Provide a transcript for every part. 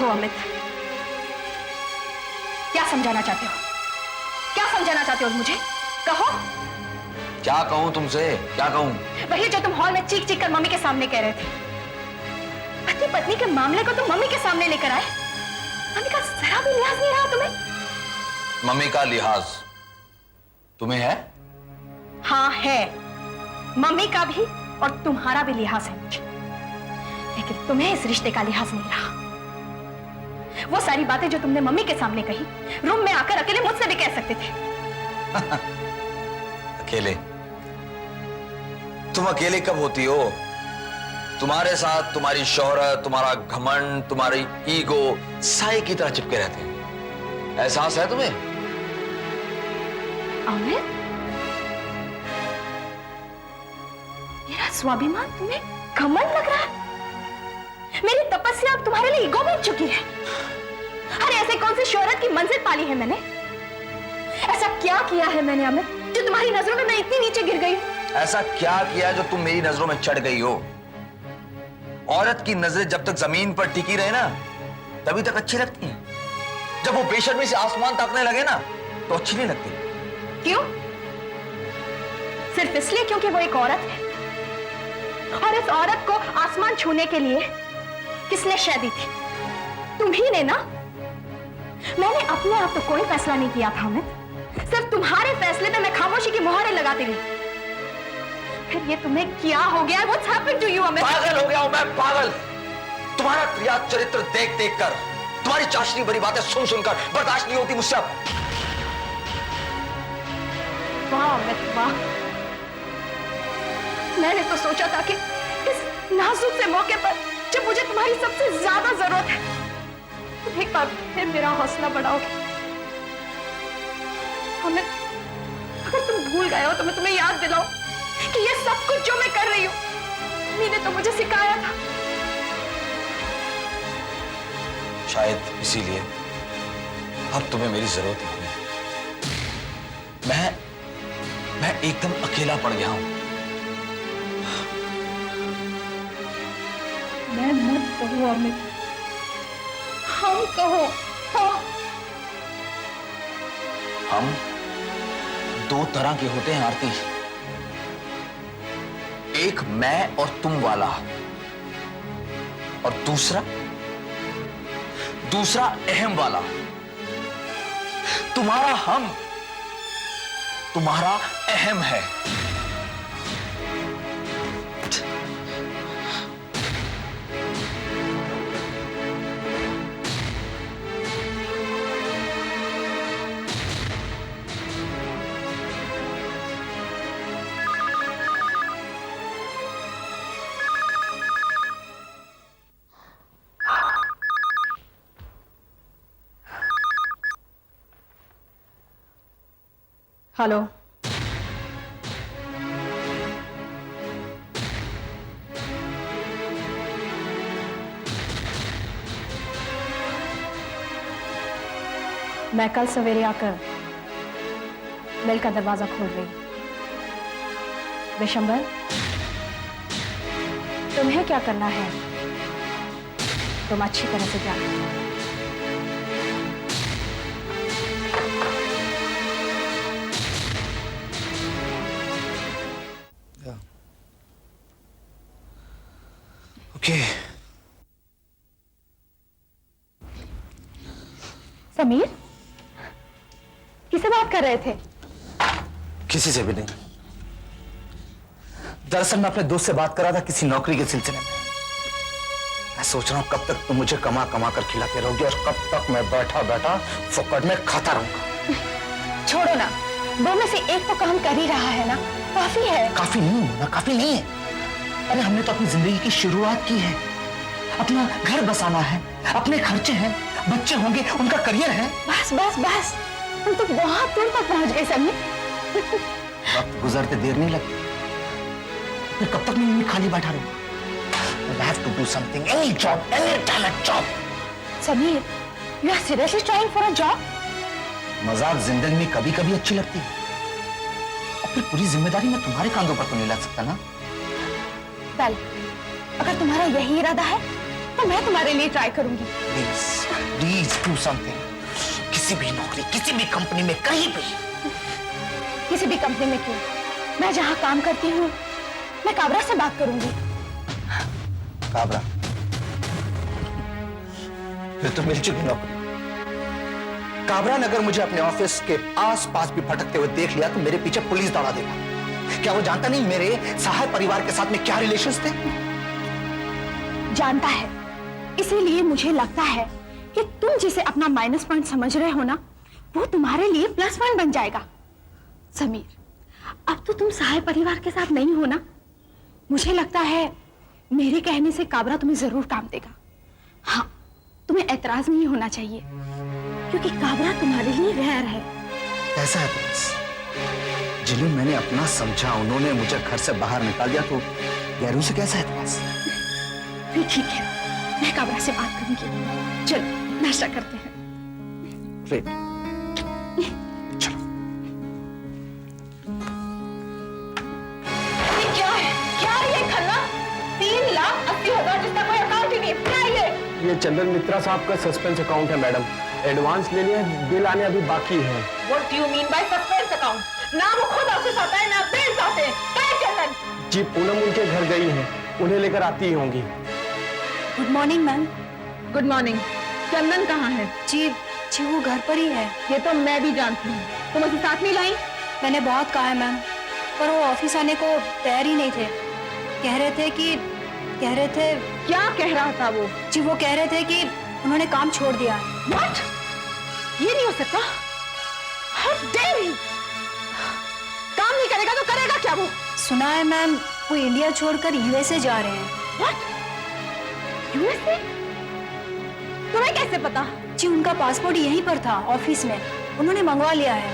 कहो अमित, क्या समझाना चाहते हो? क्या समझाना चाहते हो मुझे? कहो। क्या कहूं तुमसे, क्या कहूं? वही जो तुम हॉल में चीख चीख कर मम्मी के सामने कह रहे थे। पति पत्नी के मामले को तुम मम्मी के सामने लेकर आए। मम्मी का जरा भी लिहाज नहीं रहा तुम्हें? मम्मी का लिहाज तुम्हें है? हाँ है, मम्मी का भी और तुम्हारा भी लिहाज है मुझे, लेकिन तुम्हें इस रिश्ते का लिहाज नहीं रहा। वो सारी बातें जो तुमने मम्मी के सामने कही, रूम में आकर अकेले मुझसे भी कह सकते थे। अकेले? तुम अकेले कब होती हो? तुम्हारे साथ तुम्हारी शोहरत, तुम्हारा घमंड, तुम्हारी ईगो साए की तरह चिपके रहते हैं। एहसास है तुम्हें? अमित, मेरा स्वाभिमान तुम्हें घमंड लग रहा है? मेरी तपस्या अब तुम्हारे लिए ईगो बन चुकी है। अरे ऐसे कौन सी शोहरत की मंजिल पाली है मैंने? ऐसा क्या किया है मैंने अमित जो तुम्हारी नजरों में मैं इतनी नीचे गिर गई? ऐसा क्या किया जो तुम मेरी नजरों में चढ़ गई हो? औरत की नजरें जब तक जमीन पर टिकी रहे ना, तभी तक अच्छी लगती हैं। जब वो बेशर्मी से आसमान ताकने लगे ना, तो अच्छी नहीं लगती। क्यों? सिर्फ इसलिए क्योंकि वो एक औरत है। और इस औरत को आसमान छूने के लिए किसने शय दी थी? तुम्ही ने ना। मैंने अपने आप तो कोई फैसला नहीं किया था अमित, सिर्फ तुम्हारे फैसले पे मैं खामोशी की मुहरें लगाती रही। फिर ये तुम्हें क्या हो गया? What's happened to you Amit? पागल हो गया हूं मैं, पागल। तुम्हारा क्रिया चरित्र देख देख कर, तुम्हारी चाशनी भरी बातें सुन सुनकर बर्दाश्त नहीं होती मुझसे अब। वाह अमित वाह, मैंने तो सोचा था कि इस नाजुक से मौके पर जब मुझे तुम्हारी सबसे ज्यादा जरूरत है, तुम एक बार फिर मेरा हौसला बढ़ाओगे। अमित, अगर तुम भूल गए हो तो मैं तुम्हें याद दिलाऊं कि ये सब कुछ जो मैं कर रही हूं, मम्मी ने तो मुझे सिखाया था। शायद इसीलिए अब तुम्हें मेरी जरूरत नहीं है। मैं एकदम अकेला पड़ गया हूं। मैं मत कहो अमित, हम कहो। हम दो तरह के होते हैं आरती, एक मैं और तुम वाला, और दूसरा अहम वाला। तुम्हारा हम तुम्हारा अहम है। हेलो, मैं कल सवेरे आकर मिल का दरवाजा खोल रही हूं। विशंबर, तुम्हें क्या करना है तुम अच्छी तरह से जानते हो। ओके। समीर, किससे बात कर रहे थे? किसी से भी नहीं। दरअसल मैं अपने दोस्त से बात कर रहा था किसी नौकरी के सिलसिले में। मैं सोच रहा हूं कब तक तुम मुझे कमा कमा कर खिलाते रहोगे और कब तक मैं बैठा बैठा फुकट में खाता रहूंगा। छोड़ो ना, दो में से एक तो काम कर ही रहा है ना, काफी है। काफी नहीं ना, काफी नहीं है। अरे हमने तो अपनी जिंदगी की शुरुआत की है, अपना घर बसाना है, अपने खर्चे हैं, बच्चे होंगे, उनका करियर है। बस बस बस, तुम तो बहुत दूर तक पहुंच गए समीर। वक्त गुजरते देर नहीं लगती। फिर कब तक मैं खाली बैठा रहूंगा? I have to do something, any job, any talent job. Sameer, you are seriously trying for a job? मजाक जिंदगी में कभी कभी अच्छी लगती है, और फिर पूरी जिम्मेदारी मैं तुम्हारे कांधों पर तो नहीं ला सकता ना। वेल, अगर तुम्हारा यही इरादा है तो मैं तुम्हारे लिए ट्राई करूंगी। Please please do something. किसी भी नौकरी, किसी भी कंपनी में, कहीं भी। किसी भी कंपनी में क्यों, मैं जहां काम करती हूँ मैं काबरा से बात करूंगी। काबरा, फिर तो मिल चुकी नौकरी। काबरा ने अगर मुझे अपने ऑफिस के आसपास भी भटकते हुए देख लिया तो मेरे पीछे पुलिस दौड़ा देगा। क्या वो जानता नहीं मेरे सहाय परिवार के साथ में क्या रिलेशंस थे? जानता है, इसीलिए मुझे लगता है कि तुम जिसे अपना माइनस पॉइंट समझ रहे हो ना, वो तुम्हारे लिए प्लस पॉइंट बन जाएगा। समीर, अब तो तुम सहाय परिवार के साथ नहीं हो ना, मुझे लगता है मेरे कहने से काबरा तुम्हें जरूर काम देगा। हाँ, तुम्हें ऐतराज नहीं होना चाहिए क्योंकि काबरा तुम्हारे लिए गैर है। ऐसा है बस, जिन्हें मैंने अपना समझा उन्होंने मुझे घर से बाहर निकाल दिया, तो गैरों से कैसा है बस? फिर ठीक है, मैं काबरा से बात करूंगी। चलो नाश्ता करते हैं। ग्रेट, चलो। क्या है ये खन्ना? 3,80,000 जिसका कोई अकाउंट ही नहीं है। क्या है ये चंदन मित्रा साहब का सस्पेंस अकाउंट है मैडम। एडवांस ले लिया, बिल आने अभी बाकी है। What do you mean by suspense account? ना वो खुद ऑफिस आता है ना बिल्स आते हैं। क्या है चंदन? जी पूनम उनके घर गई है, उन्हें लेकर आती ही होंगी। Good morning ma'am. Good morning. Chandan कहाँ है? जी वो घर पर ही है। ये तो मैं भी जानती हूँ। तुम उसे साथ नहीं लाई? मैंने बहुत कहा है मैम, पर वो ऑफिस आने को तैयार ही नहीं थे। कह रहे थे क्या कह रहा था वो? जी वो कह रहे थे कि उन्होंने काम छोड़ दिया। What? ये नहीं हो सकता। How dare he? काम नहीं करेगा तो करेगा क्या वो? सुना है मैम वो इंडिया छोड़कर यूएसए जा रहे हैं। What? USA? तुम्हें कैसे पता? जी उनका पासपोर्ट यहीं पर था ऑफिस में, उन्होंने मंगवा लिया है।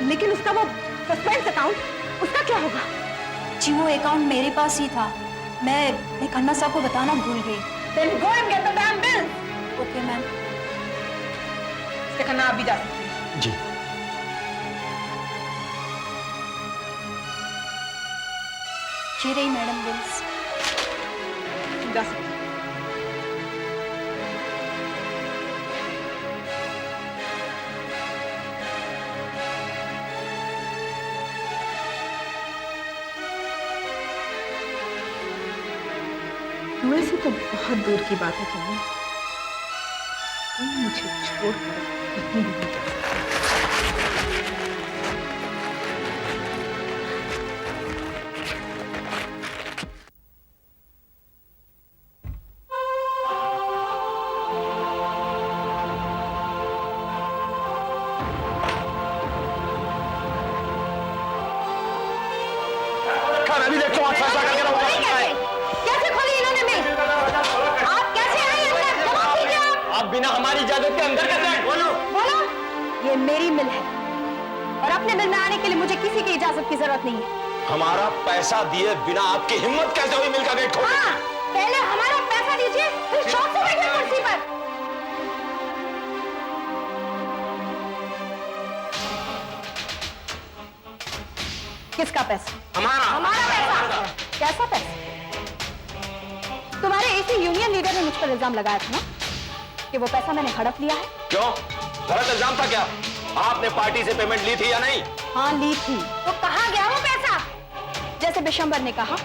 लेकिन उसका वो सस्पेंस अकाउंट, उसका क्या होगा? जी वो अकाउंट मेरे पास ही था, मैं खन्ना साहब को बताना भूल गई। Then go and get the damn bill. Okay ma'am. Khanna आप भी जा सकते हैं। जी ये रही मैडम बिल्स। जा सकते हैं। वैसे तो बहुत दूर की बात है चंदन, तुम मुझे छोड़कर कहीं भी नहीं जा सकती। मैं भी देखता हूँ, आप फैसला करके कैसे खोली इन्होंने मिल? आप कैसे आए अंदर? जवाब दीजिए आप। आप बिना हमारी इजाजत के अंदर कैसे आए? बोलो। बोलो। ये मेरी मिल है और अपने मिल में आने के लिए मुझे किसी की इजाजत की जरूरत नहीं है। हमारा पैसा दिए बिना आपकी हिम्मत कैसे हुई मिल का गेट खोलने? हाँ, पहले हमारा पैसा दीजिए, फिर शौक से बैठिए कुर्सी पर। किसका पैसा? हमारा पैसा। कैसा पैसा? तुम्हारे इसी यूनियन लीडर ने मुझ पर इल्जाम लगाया था ना कि वो पैसा मैंने हड़प लिया है। क्यों? गलत इल्जाम था क्या? आपने पार्टी से पेमेंट ली थी या नहीं? हाँ ली थी। तो कहाँ गया वो पैसा? जैसे बिशंबर ने कहा,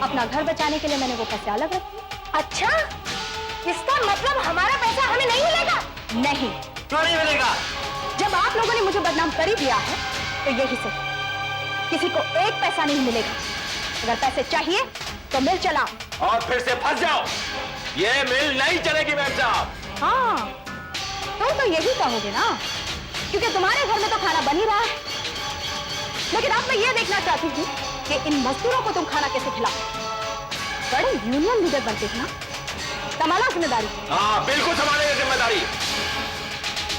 अपना घर बचाने के लिए मैंने वो पैसे अलग रखे। अच्छा, इसका मतलब हमारा पैसा हमें नहीं मिलेगा? नहीं। क्यों नहीं मिलेगा? जब आप लोगों ने मुझे बदनाम कर ही दिया है तो यही से किसी को एक पैसा नहीं मिलेगा। अगर पैसे चाहिए तो मिल चलाओ और फिर से फंस जाओ। ये मिल नहीं चलेगी मैम साहब। हाँ, तुम तो यही कहोगे ना, क्योंकि तुम्हारे घर में तो खाना बन ही रहा है। लेकिन अब मैं ये देखना चाहती हूँ कि इन मजदूरों को तुम खाना कैसे खिलाओ। बड़े यूनियन लीडर बनते थे ना, संभालो जिम्मेदारी। हाँ बिल्कुल संभालेंगे जिम्मेदारी,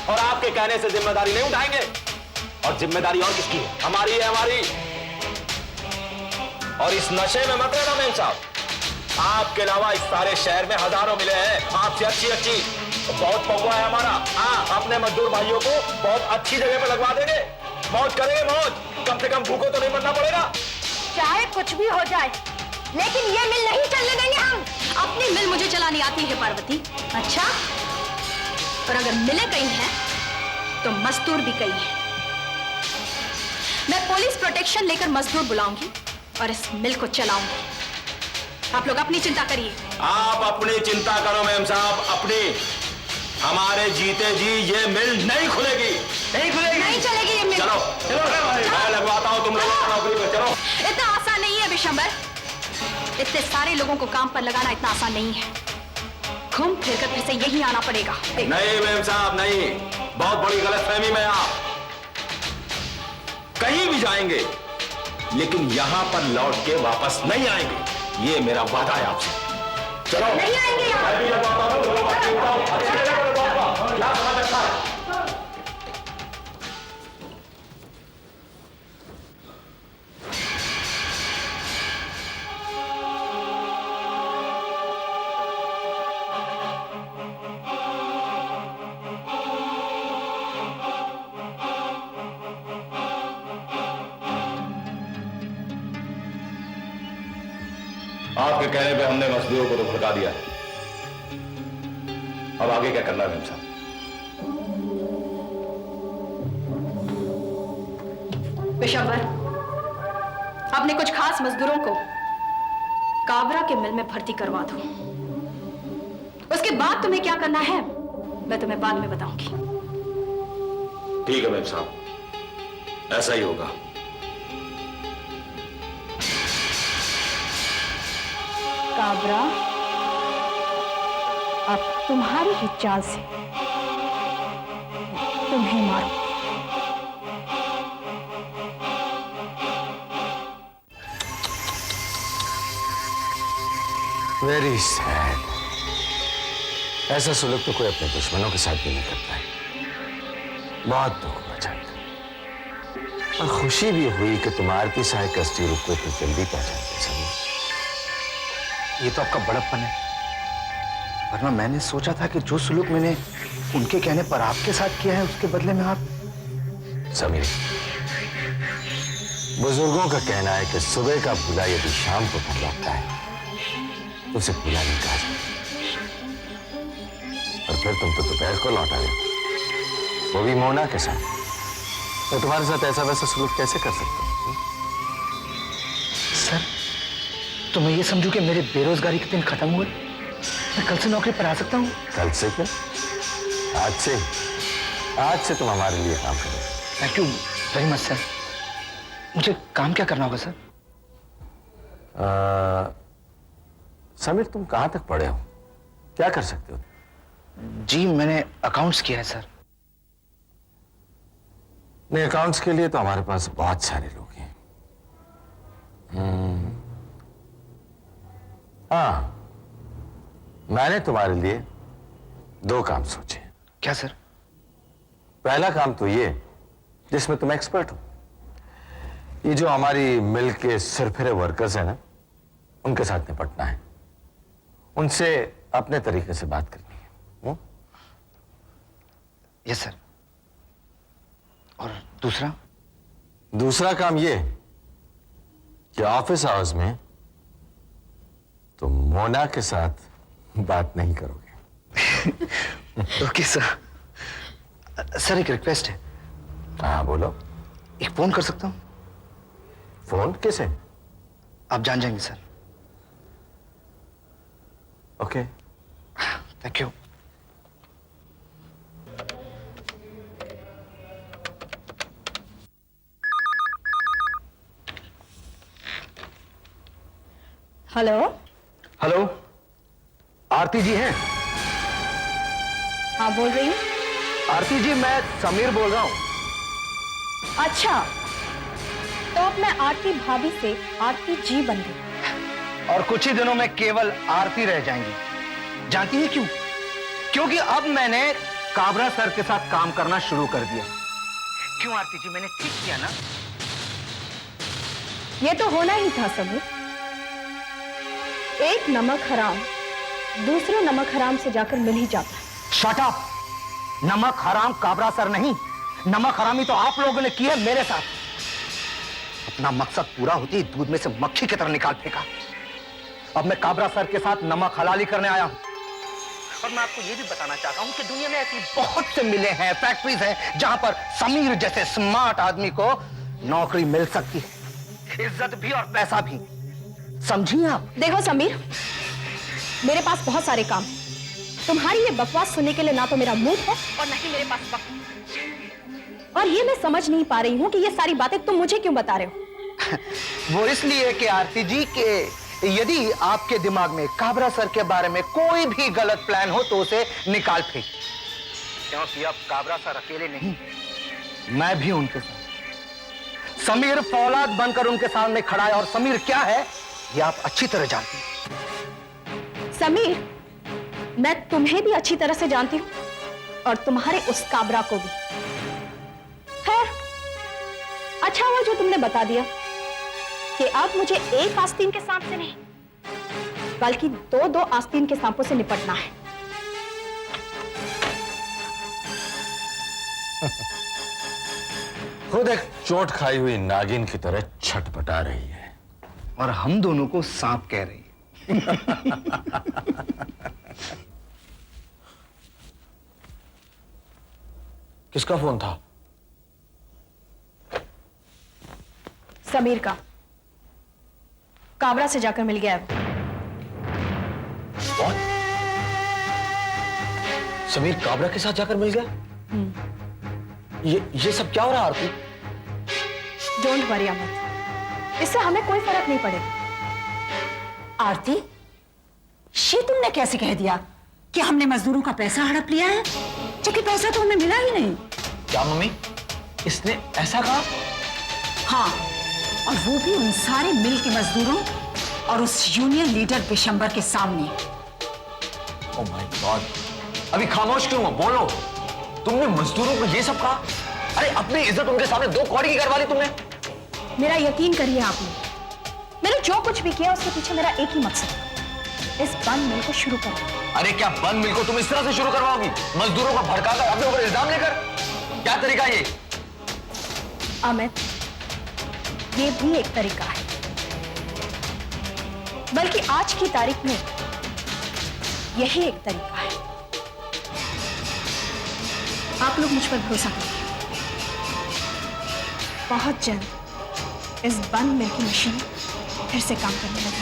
और आपके कहने से जिम्मेदारी नहीं उठाएंगे। और जिम्मेदारी और किसकी है? हमारी है, हमारी। और इस नशे में मत रहना मेम साहब। आपके अलावा इस सारे शहर में हजारों मिले हैं आपसे अच्छी तो बहुत पौवा है हमारा। हाँ, अपने मजदूर भाइयों को बहुत अच्छी जगह पर लगवा देंगे, मौज करेंगे मौज। कम से कम भूखों तो नहीं मरना पड़ेगा। चाहे कुछ भी हो जाए, लेकिन ये मिल नहीं चलने देंगे हम। अपनी मिल मुझे चलानी आती है पार्वती। अच्छा, और अगर मिलें कहीं हैं तो मजदूर भी कहीं हैं। मैं पुलिस प्रोटेक्शन लेकर मजदूर बुलाऊंगी और इस मिल को चलाऊंगी। आप लोग अपनी चिंता करिए। आप अपनी चिंता करो मैम साहब, अपनी। हमारे जीते जी ये मिल नहीं खुलेगी। नहीं चलेगी ये मिल। चलो मैं लगवाता हूं तुम लोगों को नौकरी पे। चलो। इतना आसान नहीं है विशंबर, इतने सारे लोगों को काम पर लगाना इतना आसान नहीं है। घूम फिर कर फिर से यही आना पड़ेगा। नहीं मैम साहब नहीं, बहुत बड़ी गलतफहमी में आप। कहीं भी जाएंगे लेकिन यहां पर लौट के वापस नहीं आएंगे, ये मेरा वादा है आपसे। चलो। नहीं आएंगे यहाँ। मैं भी लगवाता हूं, लोगों का चिंता हो। अच्छी जगह पर लगवाऊंगा। क्या समझ रखा है? आपके कहने पे हमने मजदूरों को तो भड़का दिया है। अब आगे क्या करना है मैम साहब? विशंबर, अपने कुछ खास मजदूरों को काबरा के मिल में भर्ती करवा दो। उसके बाद तुम्हें क्या करना है मैं तुम्हें बाद में बताऊंगी। ठीक है मैम साहब, ऐसा ही होगा। काबरा, अब तुम्हारी ही चाल से तुम्हें मारो। Very sad. ऐसा सुलूक तो कोई अपने दुश्मनों के साथ भी नहीं करता है। बहुत दुख हुआ जानकर, और खुशी भी हुई कि तुम आरती साहब कस्ती रूप को इतनी जल्दी पहचानते सभी। ये तो आपका बड़प्पन है, वरना मैंने सोचा था कि जो सुलूक मैंने उनके कहने पर आपके साथ किया है उसके बदले में आप। समीर, बुजुर्गों का कहना है कि सुबह का भूला यदि शाम को घर लौटता है तो उसे भूला नहीं कहा जाता। और फिर तुम तो दोपहर को लौटा गए, वो भी मोना के साथ। मैं तुम्हारे साथ ऐसा वैसा सुलूक कैसे कर सकता हूँ? सर, तो मैं ये समझूं कि मेरे बेरोजगारी के दिन खत्म हुए, मैं कल से नौकरी पर आ सकता हूँ? कल से क्यों? आज से तुम हमारे लिए काम करो। Thank you very much sir. मुझे काम क्या करना होगा सर? समीर, तुम कहां तक पढ़े हो? क्या कर सकते हो? जी, मैंने अकाउंट्स किया है सर। नहीं, अकाउंट्स के लिए तो हमारे पास बहुत सारे लोग हैं। हाँ, मैंने तुम्हारे लिए 2 काम सोचे। क्या सर? पहला काम तो ये जिसमें तुम एक्सपर्ट हो। ये जो हमारी मिल के सिरफिरे वर्कर्स हैं ना, उनके साथ निपटना है, उनसे अपने तरीके से बात करनी है। Yes sir. और दूसरा? दूसरा काम ये कि ऑफिस आवर्स में तुम मोना के साथ बात नहीं करोगे। Okay sir. सर, एक रिक्वेस्ट है। हाँ, बोलो। एक फोन कर सकता हूँ? फोन किसे? आप जान जाएंगे sir. Okay. Thank you. Hello. Hello, Aarti ji हैं? हाँ, बोल रही हूँ। आरती जी, मैं समीर बोल रहा हूँ। अच्छा, तो अब मैं आरती भाभी से आरती जी बन गई। और कुछ ही दिनों में केवल आरती रह जाएंगी। जानती है क्यों? क्योंकि अब मैंने काबरा सर के साथ काम करना शुरू कर दिया। क्यों आरती जी, मैंने ठीक किया ना? ये तो होना ही था समीर। एक नमक हराम दूसरे नमक हराम से जाकर मिल ही जाता है। Shut up! नमक हराम काबरा सर नहीं, नमक हरामी तो आप लोगों ने की है मेरे साथ। अपना मकसद पूरा होती ही दूध में से मक्खी की तरह निकाल फेंका। अब मैं काबरा सर के साथ नमक हलाली करने आया हूं। और मैं आपको ये भी बताना चाहता हूं कि दुनिया में ऐसी बहुत से मिले हैं, फैक्ट्रीज हैं जहां पर समीर जैसे स्मार्ट आदमी को नौकरी मिल सकती है, इज्जत भी और पैसा भी। समझिए आप? देखो समीर, मेरे पास बहुत सारे काम हैं। तुम्हारी ये बकवास सुनने के लिए ना तो मेरा मूड है और ना ही मेरे पास वक्त। और ये मैं समझ नहीं पा रही हूं कि ये सारी बातें तुम मुझे क्यों बता रहे हो। वो इसलिए कि आरती जी के यदि आपके दिमाग में काबरा सर के बारे में कोई भी गलत प्लान हो तो उसे निकाल फेंक, क्योंकि अब काबरा सर अकेले नहीं, मैं भी उनके साथ। समीर फौलाद बनकर उनके सामने खड़ा है और समीर क्या है ये आप अच्छी तरह जानती हैं। समीर, मैं तुम्हें भी अच्छी तरह से जानती हूं और तुम्हारे उस काबरा को भी। खैर, अच्छा हुआ जो तुमने बता दिया कि अब मुझे एक आस्तीन के सांप से नहीं बल्कि दो आस्तीन के सांपों से निपटना है। खुद एक चोट खाई हुई नागिन की तरह छटपटा रही है और हम दोनों को सांप कह रही है। किसका फोन था? समीर का। काबरा से जाकर मिल गया है वो। What? समीर काबरा के साथ जाकर मिल गया? ये सब क्या हो रहा है आरती? डोंट वरी अमित, इससे हमें कोई फर्क नहीं पड़ेगा। आरती, ये तुमने कैसे कह दिया कि हमने मजदूरों का पैसा हड़प लिया है, जबकि पैसा तो हमें मिला ही नहीं? क्या मम्मी, इसने ऐसा कहा? हाँ, और वो भी उन सारे मिल के मजदूरों और उस यूनियन लीडर बिशंबर के सामने। ओह माय गॉड, अभी खामोश क्यों हो? बोलो, तुमने मजदूरों को ये सब कहा? अरे अपनी इज्जत उनके सामने दो कौड़ी की करवा ली तुमने। मेरा यकीन करिए आपने, मैंने जो कुछ भी किया उसके पीछे मेरा एक ही मकसद था, इस बंद मिल को शुरू करना। अरे क्या बंद मिल को तुम इस तरह से शुरू करवाओगी? मजदूरों को भड़काकर अपने ऊपर इल्जाम लेकर? क्या तरीका ये? अमित, ये भी एक तरीका है, बल्कि आज की तारीख में यही एक तरीका है। आप लोग मुझ पर भरोसा करिए, बहुत जल्द इस बंद मिल की मशीन फिर से काम करने लगेगी।